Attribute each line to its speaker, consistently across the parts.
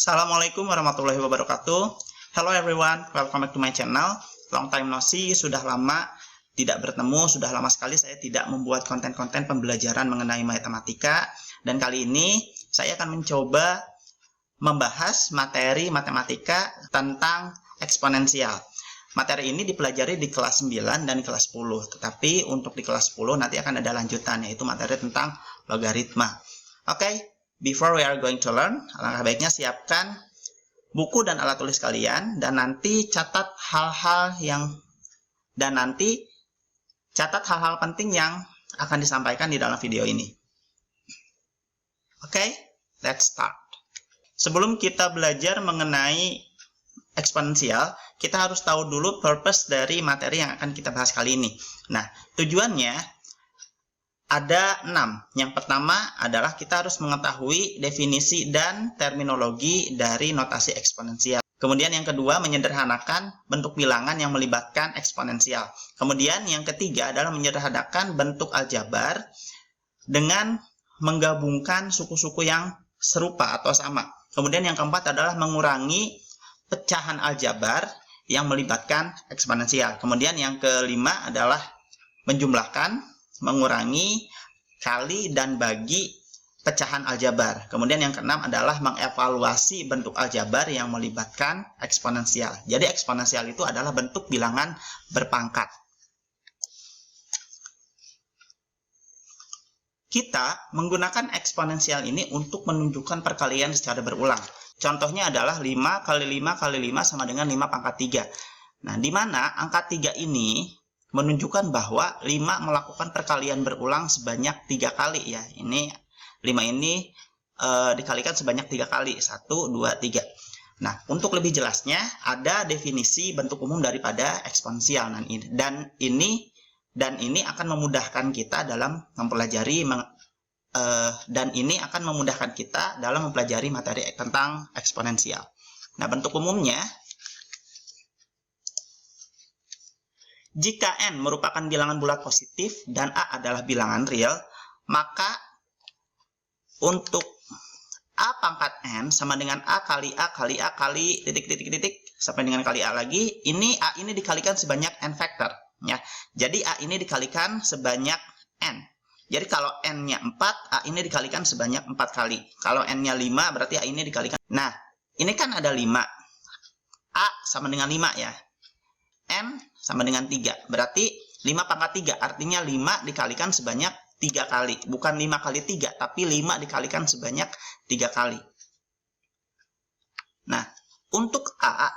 Speaker 1: Assalamualaikum warahmatullahi wabarakatuh. Hello everyone, welcome back to my channel. Long time no see, sudah lama tidak bertemu, sudah lama sekali saya tidak membuat konten-konten pembelajaran mengenai matematika. Dan kali ini saya akan mencoba membahas materi matematika tentang eksponensial. Materi ini dipelajari di kelas 9 dan kelas 10, tetapi untuk di kelas 10 nanti akan ada lanjutan, yaitu materi tentang logaritma. Oke, before we are going to learn, alangkah baiknya siapkan buku dan alat tulis kalian, dan nanti catat hal-hal penting yang akan disampaikan di dalam video ini. Oke, let's start. Sebelum kita belajar mengenai eksponensial, kita harus tahu dulu purpose dari materi yang akan kita bahas kali ini. Nah, tujuannya ada 6. Yang pertama adalah kita harus mengetahui definisi dan terminologi dari notasi eksponensial. Kemudian yang kedua, menyederhanakan bentuk bilangan yang melibatkan eksponensial. Kemudian yang ketiga adalah menyederhanakan bentuk aljabar dengan menggabungkan suku-suku yang serupa atau sama. Kemudian yang keempat adalah mengurangi pecahan aljabar yang melibatkan eksponensial. Kemudian yang kelima adalah menjumlahkan, mengurangi, kali, dan bagi pecahan aljabar. Kemudian yang keenam adalah mengevaluasi bentuk aljabar yang melibatkan eksponensial. Jadi eksponensial itu adalah bentuk bilangan berpangkat. Kita menggunakan eksponensial ini untuk menunjukkan perkalian secara berulang. Contohnya adalah 5 kali 5 kali 5 sama dengan 5 pangkat 3. Nah, di mana angka 3 ini menunjukkan bahwa 5 melakukan perkalian berulang sebanyak 3 kali ya. Ini 5 ini dikalikan sebanyak 3 kali. 1, 2, 3. Nah, untuk lebih jelasnya ada definisi bentuk umum daripada eksponensial. Dan ini akan memudahkan kita dalam mempelajari materi tentang eksponensial. Nah, bentuk umumnya, jika n merupakan bilangan bulat positif dan a adalah bilangan real, maka untuk a pangkat n sama dengan a kali titik sampai dengan kali a lagi, ini a ini dikalikan sebanyak n factor ya. Jadi a ini dikalikan sebanyak n. Jadi kalau n-nya 4, a ini dikalikan sebanyak 4 kali. Kalau n-nya 5, berarti a ini dikalikan. Nah, ini kan ada 5. A sama dengan 5 ya. N sama dengan 3. Berarti 5 pangkat 3. Artinya 5 dikalikan sebanyak 3 kali. Bukan 5 kali 3, tapi 5 dikalikan sebanyak 3 kali. Nah, untuk A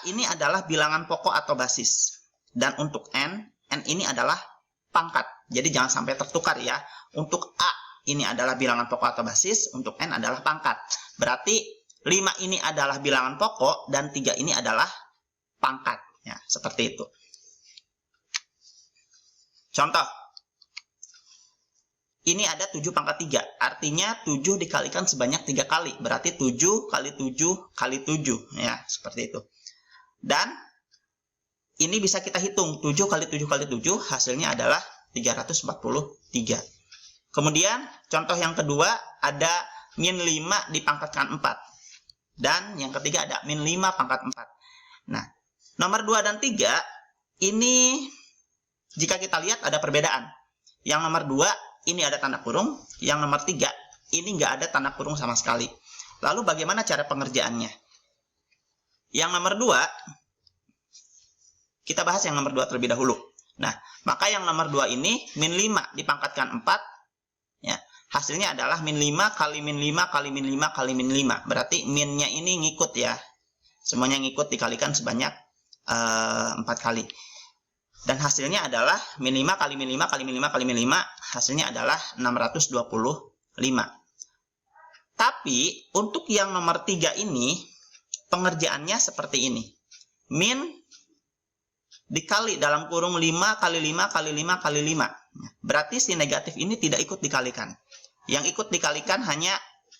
Speaker 1: ini adalah bilangan pokok atau basis. Dan untuk n ini adalah pangkat. Jadi jangan sampai tertukar ya. Untuk A ini adalah bilangan pokok atau basis, untuk n adalah pangkat. Berarti 5 ini adalah bilangan pokok dan 3 ini adalah pangkat. Ya, seperti itu. Contoh. Ini ada 7 pangkat 3. Artinya 7 dikalikan sebanyak 3 kali. Berarti 7 kali 7 kali 7. Ya, seperti itu. Dan ini bisa kita hitung. 7 kali 7 kali 7 hasilnya adalah 343. Kemudian contoh yang kedua ada min 5 dipangkatkan 4. Dan yang ketiga ada min 5 pangkat 4. Nah, nomor 2 dan 3 ini jika kita lihat ada perbedaan. Yang nomor 2 ini ada tanda kurung. Yang nomor 3 ini nggak ada tanda kurung sama sekali. Lalu bagaimana cara pengerjaannya? Yang nomor 2, kita bahas yang nomor 2 terlebih dahulu. Nah, maka yang nomor 2 ini min 5 dipangkatkan 4 ya. Hasilnya adalah min 5 kali min 5 kali min 5 kali min 5. Berarti minnya ini ngikut ya. Semuanya ngikut dikalikan sebanyak 4 kali. Dan hasilnya adalah min 5 kali min 5 kali min 5 kali min 5. Hasilnya adalah 625. Tapi untuk yang nomor 3 ini pengerjaannya seperti ini. Min dikali dalam kurung 5 kali 5 kali 5 kali 5. Berarti si negatif ini tidak ikut dikalikan. Yang ikut dikalikan hanya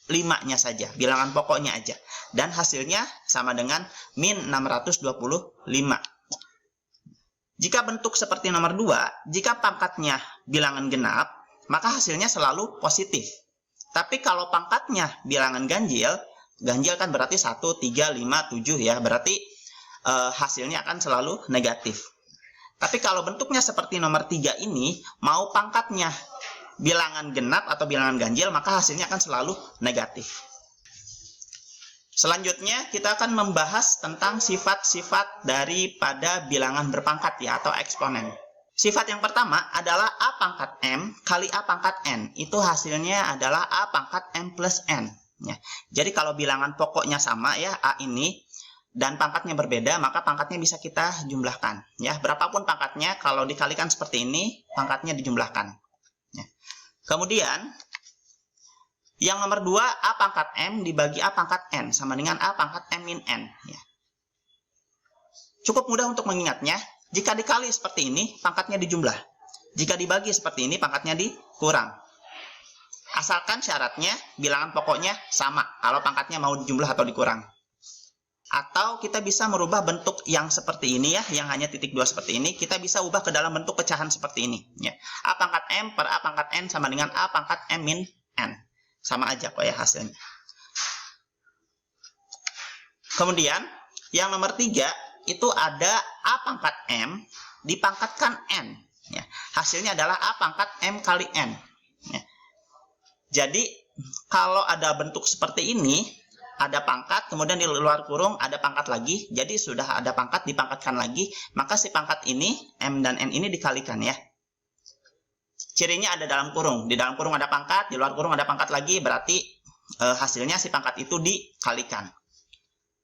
Speaker 1: 5-nya saja, bilangan pokoknya aja. Dan hasilnya sama dengan min 625. Jika bentuk seperti nomor 2, jika pangkatnya bilangan genap, maka hasilnya selalu positif. Tapi kalau pangkatnya bilangan ganjil, Ganjil kan berarti 1, 3, 5, 7 ya. Berarti hasilnya akan selalu negatif. Tapi kalau bentuknya seperti nomor 3 ini, mau pangkatnya bilangan genap atau bilangan ganjil, maka hasilnya akan selalu negatif. Selanjutnya, kita akan membahas tentang sifat-sifat daripada bilangan berpangkat ya, atau eksponen. Sifat yang pertama adalah A pangkat M kali A pangkat N. Itu hasilnya adalah A pangkat M plus N. Ya. Jadi kalau bilangan pokoknya sama ya, A ini, dan pangkatnya berbeda, maka pangkatnya bisa kita jumlahkan. Ya, berapapun pangkatnya, kalau dikalikan seperti ini, pangkatnya dijumlahkan. Ya. Kemudian, yang nomor 2, A pangkat M dibagi A pangkat N, sama dengan A pangkat M min N. Ya. Cukup mudah untuk mengingatnya. Jika dikali seperti ini, pangkatnya dijumlah. Jika dibagi seperti ini, pangkatnya dikurang. Asalkan syaratnya, bilangan pokoknya sama, kalau pangkatnya mau dijumlah atau dikurang. Atau kita bisa merubah bentuk yang seperti ini ya, yang hanya titik 2 seperti ini, kita bisa ubah ke dalam bentuk pecahan seperti ini. Ya. A pangkat M per A pangkat N sama dengan A pangkat M min N. Sama aja kok ya hasilnya. Kemudian, yang nomor 3, itu ada A pangkat M dipangkatkan N. Ya. Hasilnya adalah A pangkat M kali N. Ya. Jadi, kalau ada bentuk seperti ini, ada pangkat, kemudian di luar kurung ada pangkat lagi. Jadi sudah ada pangkat, dipangkatkan lagi. Maka si pangkat ini, M dan N ini dikalikan ya. Cirinya ada dalam kurung. Di dalam kurung ada pangkat, di luar kurung ada pangkat lagi. Berarti hasilnya si pangkat itu dikalikan.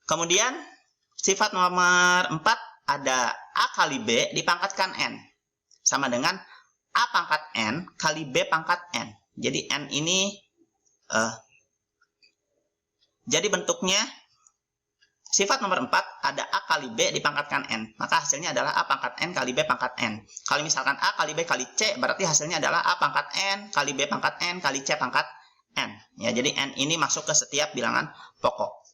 Speaker 1: Kemudian, sifat nomor 4 ada A kali B dipangkatkan N. Sama dengan A pangkat N kali B pangkat N. Jadi N ini... Jadi bentuknya, sifat nomor 4 ada A kali B dipangkatkan N. Maka hasilnya adalah A pangkat N kali B pangkat N. Kalau misalkan A kali B kali C, berarti hasilnya adalah A pangkat N kali B pangkat N kali C pangkat N. Ya, jadi N ini masuk ke setiap bilangan pokok.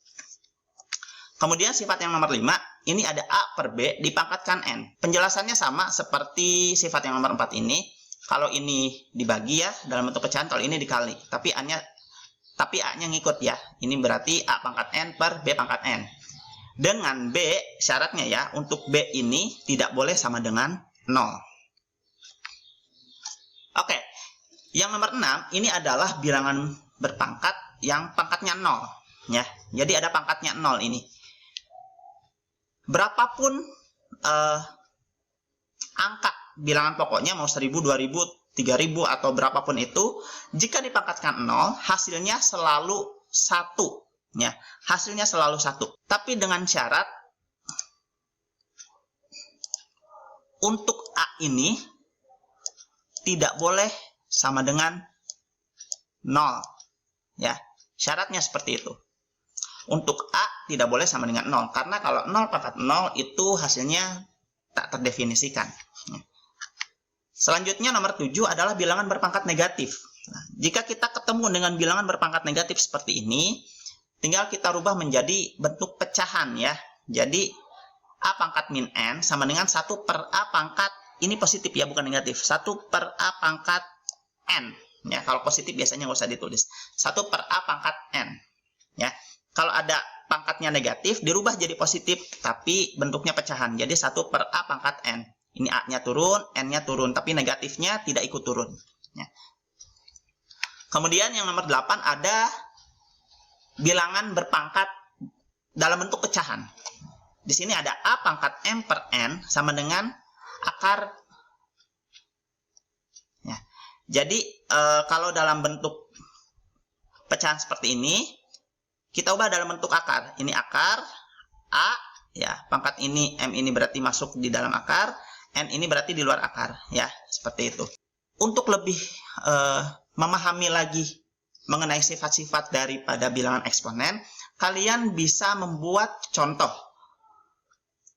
Speaker 1: Kemudian sifat yang nomor 5, ini ada A per B dipangkatkan N. Penjelasannya sama seperti sifat yang nomor 4 ini. Kalau ini dibagi ya, dalam bentuk pecahan, kalau ini dikali. Tapi A-nya ngikut ya. Ini berarti A pangkat N per B pangkat N. Dengan B, syaratnya ya, untuk B ini tidak boleh sama dengan 0. Oke. Yang nomor 6, ini adalah bilangan berpangkat yang pangkatnya 0. Ya. Jadi ada pangkatnya 0 ini. Berapapun angka bilangan pokoknya, mau 1000, 2000, 3000 atau berapapun itu, jika dipangkatkan 0, hasilnya selalu 1. Ya, hasilnya selalu 1. Tapi dengan syarat, untuk A ini tidak boleh sama dengan 0. Ya, syaratnya seperti itu. Untuk A tidak boleh sama dengan 0. Karena kalau 0 pangkat 0 itu hasilnya tak terdefinisikan. Ya. Selanjutnya nomor 7 adalah bilangan berpangkat negatif. Nah, jika kita ketemu dengan bilangan berpangkat negatif seperti ini, tinggal kita rubah menjadi bentuk pecahan ya. Jadi A pangkat min N sama dengan 1 per A pangkat, ini positif ya, bukan negatif. 1 per A pangkat N. Ya, kalau positif biasanya nggak usah ditulis. 1 per A pangkat N. Ya, kalau ada pangkatnya negatif, dirubah jadi positif, tapi bentuknya pecahan. Jadi 1 per A pangkat N. Ini A-nya turun, N-nya turun, tapi negatifnya tidak ikut turun. Ya. Kemudian yang nomor 8 ada bilangan berpangkat dalam bentuk pecahan. Di sini ada A pangkat M per N sama dengan akar. Ya. Jadi kalau dalam bentuk pecahan seperti ini, kita ubah dalam bentuk akar. Ini akar A, ya pangkat ini M ini berarti masuk di dalam akar. N ini berarti di luar akar, ya, seperti itu. Untuk lebih memahami lagi mengenai sifat-sifat daripada bilangan eksponen, kalian bisa membuat contoh.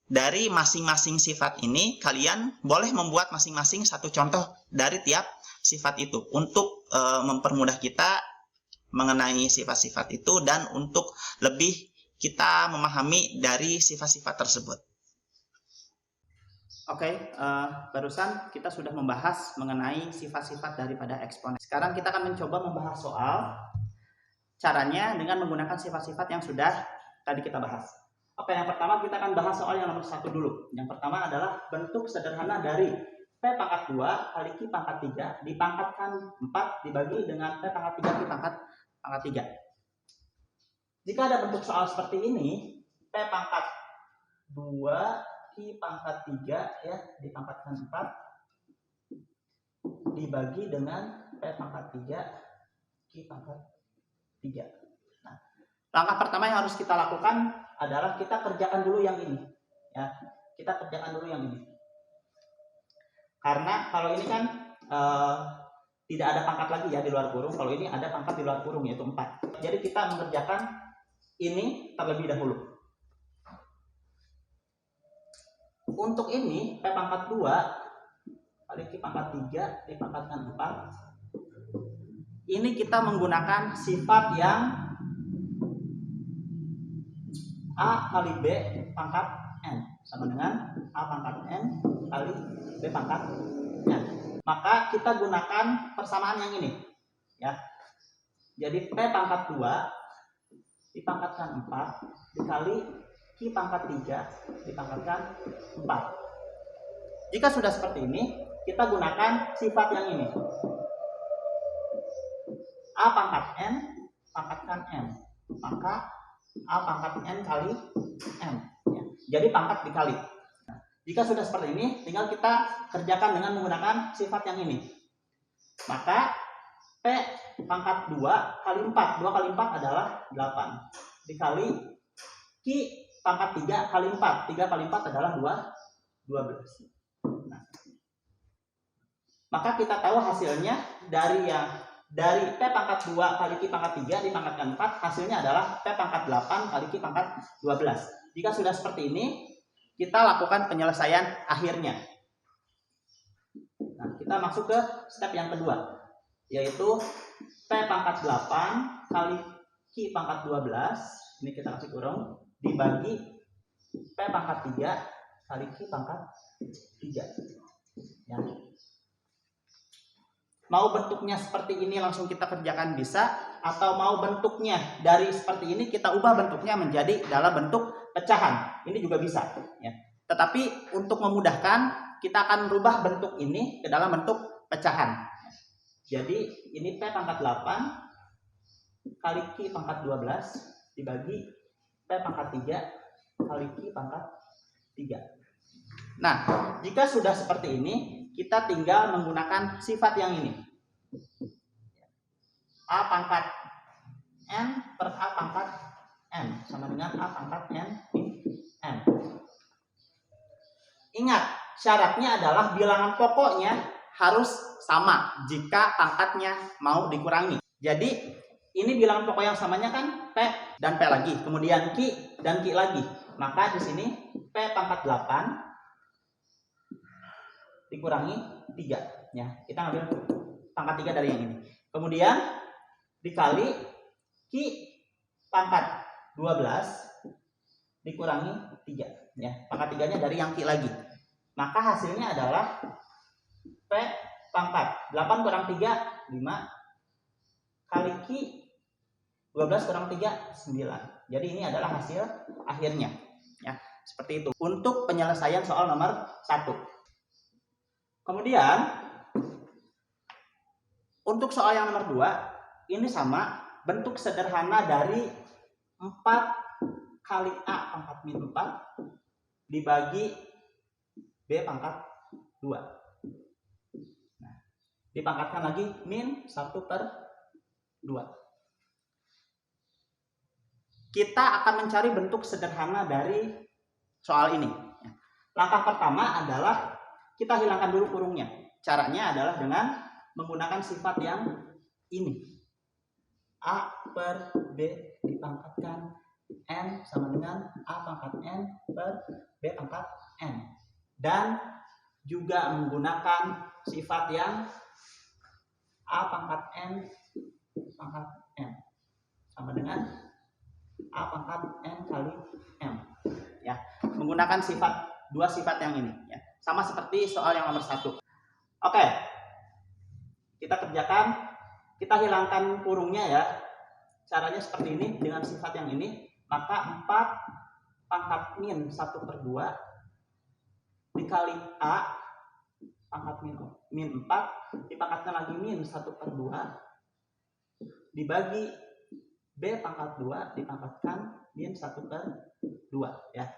Speaker 1: Dari masing-masing sifat ini, kalian boleh membuat masing-masing satu contoh dari tiap sifat itu, untuk mempermudah kita mengenai sifat-sifat itu, dan untuk lebih kita memahami dari sifat-sifat tersebut. Oke, barusan kita sudah membahas mengenai sifat-sifat daripada eksponen. Sekarang kita akan mencoba membahas soal Caranya dengan menggunakan sifat-sifat yang sudah tadi kita bahas. Oke, yang pertama kita akan bahas soal yang nomor 1 dulu. Yang pertama adalah bentuk sederhana dari P pangkat 2 kali Q pangkat 3 dipangkatkan 4 dibagi dengan P pangkat 3 Q pangkat 3. Jika ada bentuk soal seperti ini, P pangkat 2 Q pangkat 3 ya dipangkatkan 4 dibagi dengan P pangkat 3 Q pangkat 3. Nah, langkah pertama yang harus kita lakukan adalah kita kerjakan dulu yang ini. Ya, kita kerjakan dulu yang ini. Karena kalau ini kan tidak ada pangkat lagi ya di luar kurung. Kalau ini ada pangkat di luar kurung yaitu 4. Jadi kita mengerjakan ini terlebih dahulu. Untuk ini P pangkat 2 kali Q pangkat 3 dipangkatkan 4. Ini kita menggunakan sifat yang A kali B pangkat N sama dengan A pangkat N kali B pangkat N. Maka kita gunakan persamaan yang ini ya. Jadi P pangkat 2 dipangkatkan 4 dikali Q pangkat 3 dipangkatkan 4. Jika sudah seperti ini, kita gunakan sifat yang ini. A pangkat N pangkatkan M. Maka A pangkat N kali M ya. Jadi pangkat dikali. Nah, jika sudah seperti ini, tinggal kita kerjakan dengan menggunakan sifat yang ini. Maka P pangkat 2 kali 4. 2 kali 4 adalah 8. Dikali Q pangkat 3 kali 4. 3 kali 4 adalah 12. Nah, maka kita tahu hasilnya dari P pangkat 2 kali Q pangkat 3 dipangkatkan 4, hasilnya adalah P pangkat 8 kali Q pangkat 12. Jika sudah seperti ini, kita lakukan penyelesaian akhirnya. Nah, kita masuk ke step yang kedua, yaitu P pangkat 8 kali Q pangkat 12, ini kita kasih kurung, dibagi P pangkat 3 kali Q pangkat 3. Ya. Mau bentuknya seperti ini langsung kita kerjakan bisa, atau mau bentuknya dari seperti ini kita ubah bentuknya menjadi dalam bentuk pecahan. Ini juga bisa ya. Tetapi untuk memudahkan kita akan merubah bentuk ini ke dalam bentuk pecahan. Jadi ini P pangkat 8 kali Q pangkat 12 dibagi P pangkat 3 kali Q pangkat 3. Nah, jika sudah seperti ini, kita tinggal menggunakan sifat yang ini. A pangkat N per A pangkat N sama dengan A pangkat N. Ingat, syaratnya adalah bilangan pokoknya harus sama jika pangkatnya mau dikurangi. Jadi, ini bilangan pokok yang samanya kan P dan P lagi, kemudian Q dan Q lagi. Maka di sini P pangkat 8 dikurangi 3 ya. Kita ambil pangkat 3 dari yang ini. Kemudian dikali Q pangkat 12 dikurangi 3 ya. Pangkat 3-nya dari yang Q lagi. Maka hasilnya adalah P pangkat 8 kurang 3 5 kali Q 12 kurang 3 9. Jadi ini adalah hasil akhirnya ya. Seperti itu untuk penyelesaian soal nomor 1. Kemudian untuk soal yang nomor 2, ini sama, bentuk sederhana dari 4 kali A pangkat min 4 dibagi B pangkat 2. Nah, dipangkatkan lagi min 1 per 2. Kita akan mencari bentuk sederhana dari soal ini. Langkah pertama adalah kita hilangkan dulu kurungnya. Caranya adalah dengan menggunakan sifat yang ini. A per B dipangkatkan N sama dengan A pangkat N per B pangkat N. Dan juga menggunakan sifat yang A pangkat N pangkat M sama dengan A pangkat N kali M. Ya, menggunakan dua sifat yang ini. Ya. Sama seperti soal yang nomor 1. Oke, kita kerjakan, kita hilangkan kurungnya ya. caranya seperti ini dengan sifat yang ini, maka 4 pangkat min 1/2 dikali A pangkat min 4 dipangkatkan lagi min 1/2 dibagi B pangkat 2 dipangkatkan min 1/2 ya.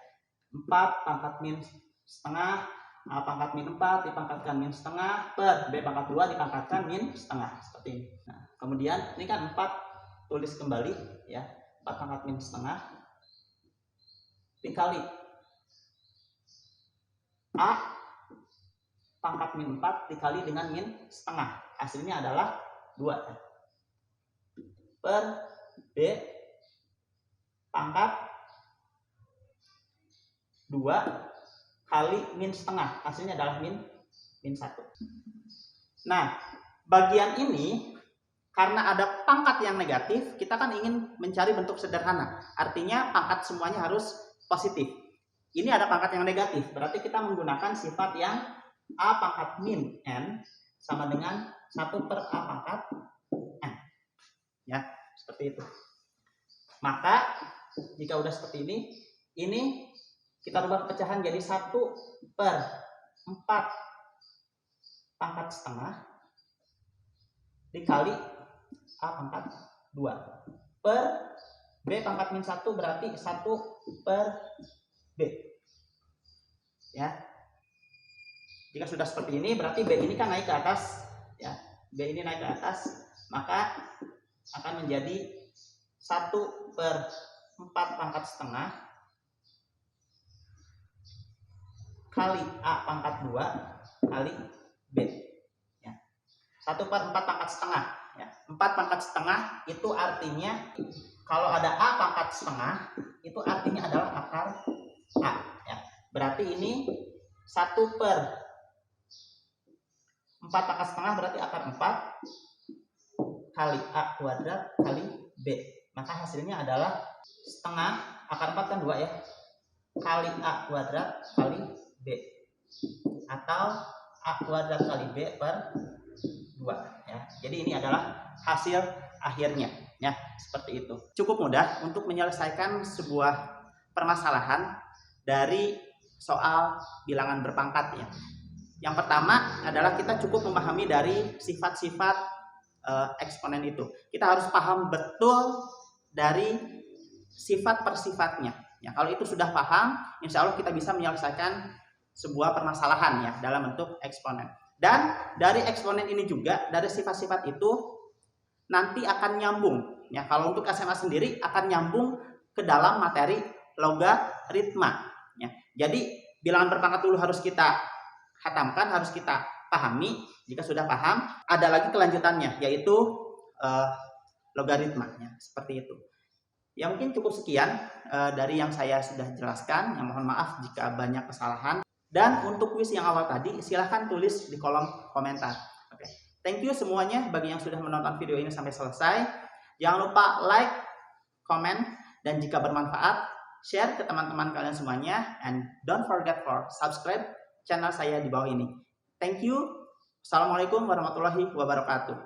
Speaker 1: 4 pangkat min setengah A pangkat min 4 dipangkatkan min setengah per B pangkat 2 dipangkatkan min setengah, seperti ini. Nah, kemudian ini kan 4, tulis kembali ya, 4 pangkat min setengah dikali A pangkat min 4 dikali dengan min setengah, hasilnya adalah 2 ya. Per B pangkat 2 kali min setengah, hasilnya adalah min 1. Nah, bagian ini karena ada pangkat yang negatif, kita kan ingin mencari bentuk sederhana, artinya pangkat semuanya harus positif. Ini ada pangkat yang negatif, berarti kita menggunakan sifat yang A pangkat min N sama dengan 1/A pangkat N ya, seperti itu. Maka jika udah seperti ini kita rubah pecahan jadi 1/4 pangkat setengah dikali A pangkat 2 per B pangkat min 1 berarti 1/B ya. Jika sudah seperti ini berarti B ini kan naik ke atas ya, B ini naik ke atas, maka akan menjadi 1/4 pangkat setengah kali A pangkat 2 kali B ya. 1/4 pangkat setengah ya. 4 pangkat setengah itu artinya kalau ada A pangkat setengah itu artinya adalah akar A ya. Berarti ini 1/4 pangkat setengah berarti akar 4 kali A kuadrat kali B, maka hasilnya adalah setengah, akar 4 kan 2 ya, kali A kuadrat kali B, atau A kuadrat kali B per 2 ya. Jadi ini adalah hasil akhirnya ya, seperti itu. Cukup mudah untuk menyelesaikan sebuah permasalahan dari soal bilangan berpangkat ya. Yang pertama adalah kita cukup memahami dari sifat-sifat eksponen itu. Kita harus paham betul dari sifat per sifatnya. Ya, kalau itu sudah paham, insya Allah kita bisa menyelesaikan sebuah permasalahan ya dalam bentuk eksponen. Dan dari eksponen ini juga, dari sifat-sifat itu nanti akan nyambung. Ya, kalau untuk SMA sendiri akan nyambung ke dalam materi logaritma. Ya, jadi bilangan berpangkat dulu harus kita hatamkan, harus kita pahami. Jika sudah paham, ada lagi kelanjutannya, yaitu logaritma ya, seperti itu. Ya mungkin cukup sekian dari yang saya sudah jelaskan. Yang mohon maaf jika banyak kesalahan. Dan untuk kuis yang awal tadi, silahkan tulis di kolom komentar. Oke, thank you semuanya bagi yang sudah menonton video ini sampai selesai. Jangan lupa like, komen, dan jika bermanfaat, share ke teman-teman kalian semuanya. And don't forget for subscribe channel saya di bawah ini. Thank you. Assalamualaikum warahmatullahi wabarakatuh.